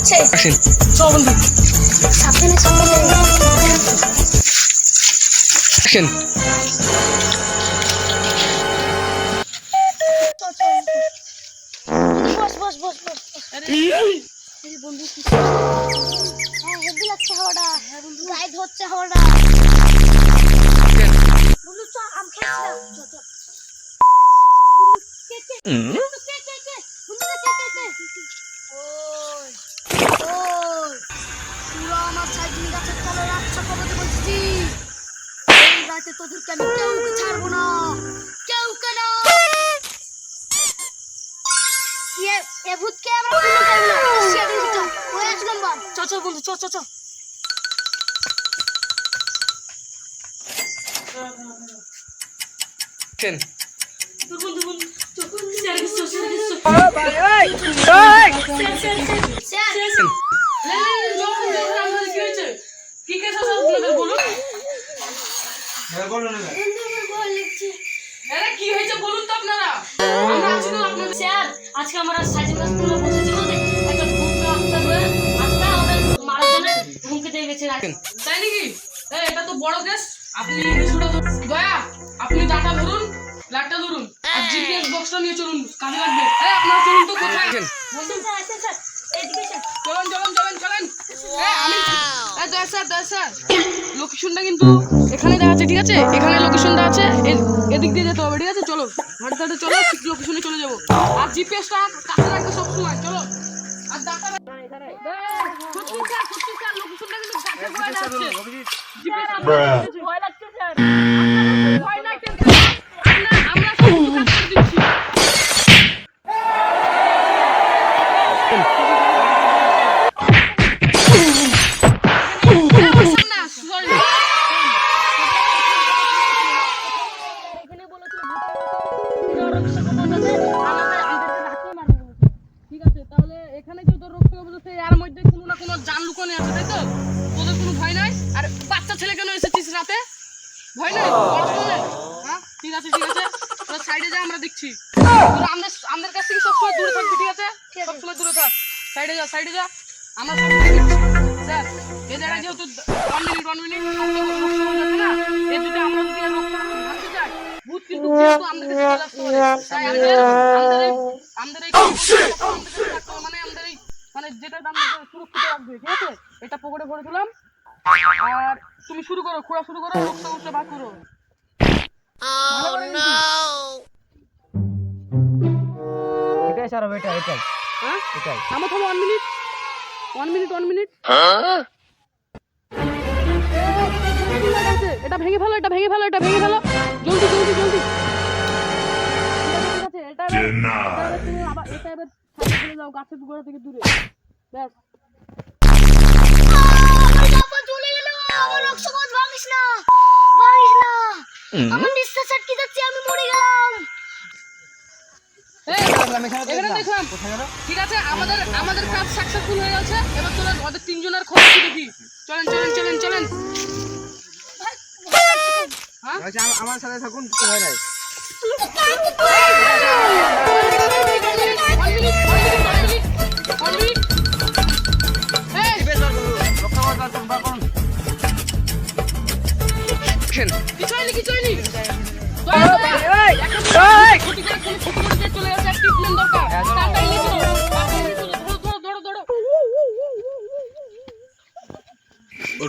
লাগছে। চল বন্ধু, সাবধানে সাবধানে। অ্যাকশন। বস বস বস বস। আরে বন্ধু কি হেভি লাগছে হাওয়াটা। হ্যাঁ বন্ধু, গায়ে ধরছে হাওয়াটা। বন্ধু চ আম খাচ্ছিলাম। চ চ বন্ধু, কে কে কে কে কে বন্ধু, কে কে কে ওই ওই পুরো আমার সাইডিং গাছের তলে রাখছ কবে বলছি। এই রাতে তোদেরকে আমি কেউকে ছাড়বো না, কেউকে না। এ ভূতকে আমরা কোনো টাইম না সেদিন যেটা ওই 1 নম্বর। চ চ বন্ধু চ চ চ। অ্যাকশন। বন্ধু বন্ধু যখন স্যার ও ভাই এই স্যার কি কেস আছে আপনাদের বলুন। বলো না বন্ধু বল লিখছি। আরে কি হয়েছে বলুন তো আপনারা। আমরা আছি তো আপনাদের। স্যার আজকে আমরা সাইজিং গাছ তুলে বসেছিল যে একটা ভূত রাস্তা ধরে আত্মা আমাদের মারার জন্য হুমকি দিয়ে গেছে। তাই নাকি? এটা তো বড় কেস। আপনি কিছুটা দয়া, আপনি ডাটা ধরুন, লাইটটা ধরুন আর জিপিএস বক্সটা নিয়ে চলুন, কাজে লাগবে। আপনারা চলুন তো কোথায় বন্ধু স্যার আসেন স্যার এইদিকে স্যার। চলেন চলেন চলেন চলেন। আমি দয়া স্যার লোকেশনটা কিন্তু এখানে দেওয়া আছে, ঠিক আছে? এখানে লোকেশনটা আছে, এদিক দিয়ে যেতে হবে, ঠিক আছে? চলো হাঁটতে হাঁটতে চলো, ঠিক লোকেশনে চলে যাবো। আর জিপিএসটা কাছে রাখবে সবসময়। চলো আর ডাটা লোকেশনটা কিন্তু কাছে ভয় লাগছে। ভয় লাগছে স্যার। ভয় নাই, আমরা সব কিছু কাজ করে দিচ্ছি। ঠিক আছে, তাহলে এখানে যে তোর রক্ষা বলতে এর মধ্যে কোনো না কোনো জান লুকানো আছে, তাই তো? তোদের কোনো ভয় নাই? আর বাচ্চা ছেলে কেন এসেছিস রাতে? ভয় নাই? হ্যাঁ ঠিক আছে তোরা সাইডে যা, আমরা দেখছি। তোরা আমাদের কাছ থেকে সবসময় দূরে থাকবি, ঠিক আছে? সবসময় দূরে থাক। সাইডে যা আমরা সব দেখছি। স্যার এই জায়গায় যেহেতু 1 মিনিট না, এই যদি আমরা যদি আর রক্ষা ভাঙতে চাই, ভূত কিন্তু আমাদের কাছে চলে আসতে পারে। তাই আমাদের এই মানে যেটা আমাদের সুরক্ষিত রাখবে, ঠিক আছে? এটা পকেটে ভরে দিলাম। আর তুমি শুরু করো, খোঁড়া শুরু করো, রক্ত বার করো। এটাই স্যার, এটাই হ্যাঁ এটাই। থামো 1 মিনিট। এটা ভেঙে ফেলো জলদি। ঠিক আছে এটা তুমি আবার এটা এবার সাইডে চলে যাও, গাছের গোড়া থেকে দূরে। ব্যাস। বাবা চলে গেল। আমার রক্ত ভাঙিস না। আমার নিঃশ্বাস আটকে যাচ্ছে, আমি মরে গেলাম। এখানে দেখলাম। ঠিক আছে, আমাদের কাজ সাকসেসফুল হয়ে গেছে। এবার চলেন ওদের 3 জনের খবর দেখি। চলেন। হ্যাঁ আমার সাথে থাকুন, কিছু ভয় নাই। কিছু হয়নি। চলে যাচ্ছে, ট্রিটমেন্ট দরকার।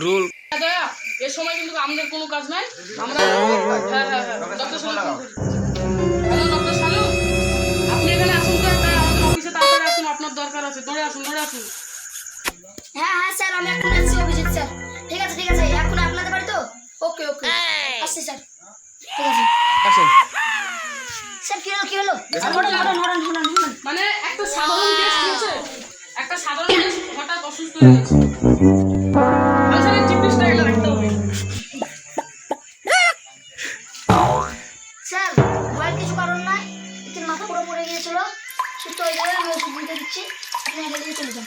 রুল এ সময় কিন্তু আমাদের কোনো কাজ নাই। আমরা ডক্টর সালু, হ্যালো ডক্টর সালু, আপনি এখানে আসুন তো, একটা আমাদের অফিসে তাড়াতাড়ি আসুন, আপনার দরকার আছে। দৌড়ে আসুন। হ্যাঁ স্যার, আমি এখন আসছি অভিজিৎ স্যার। ঠিক আছে এখন আপনাদের বাড়ি তো? ওকে আসছি স্যার। ঠিক আছে আসুন। স্যার কি হলো হঠাৎ মানে একটা সাধারণ কেস হয়েছে, হঠাৎ অসুস্থ হয়ে গেছে। আসলে জিপিএসটা এখানে রাখতে হবে। স্যার ভয়ের কিছু কারণ নাই, একটু মাথা পুরো পড়ে গিয়েছিল, সুস্থ হয়ে যাবে। আমি ওষুধ দিতে দিচ্ছি, আপনি এখান থেকে চলে যান।